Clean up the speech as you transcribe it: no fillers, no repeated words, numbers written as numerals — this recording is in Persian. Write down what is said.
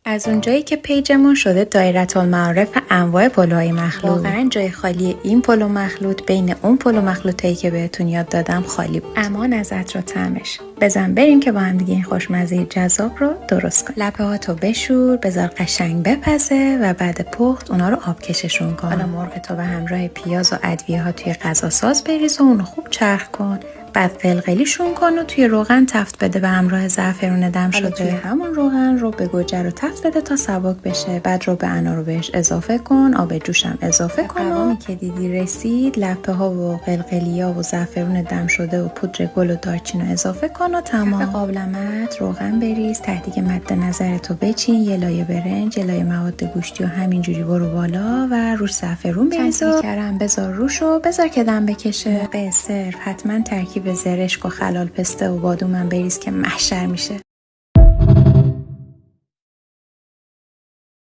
از اونجایی که پیجمون شده دایرةالمعارف انواع پلوهای مخلوط، واقعا جای خالی این پلو مخلوط بین اون پلو مخلوطایی که بهتون یاد دادم خالی بود. اما نظرت رو طعمش بزن بریم که با هم دیگه این خوشمزه جذاب رو درست کنیم. لپه هاتو بشور، بذار قشنگ بپزه و بعد پخت اونا رو آب کششون کن. حالا مرغ تو به همراه پیاز و ادویه ها توی غذا ساز بریز و اونو خوب چرخ کن. بعد قلقلیشون کن و توی روغن تفت بده به همراه زعفرون دم شده. توی همون روغن رو به گوجه رو تفت بده تا سبک بشه. بعد رو به انا رو بهش اضافه کن، آب جوشم اضافه کن. قوامی که دیدی رسید، لپه ها و قلقلیا و زعفرون دم شده و پودر گل و دارچین رو اضافه کن و تمام. قابلمت روغن بریز، ته دیگه مد نظر تو بچین، یه لایه برنج، یه لایه مواد گوشتی و همینجوری برو بالا و روش زعفرون بریز و کرم بذار روش و بذار که دم بکشه. موقع سرو حتما ترکیب زرشک و خلال پسته و بادومم بریز که محشر میشه.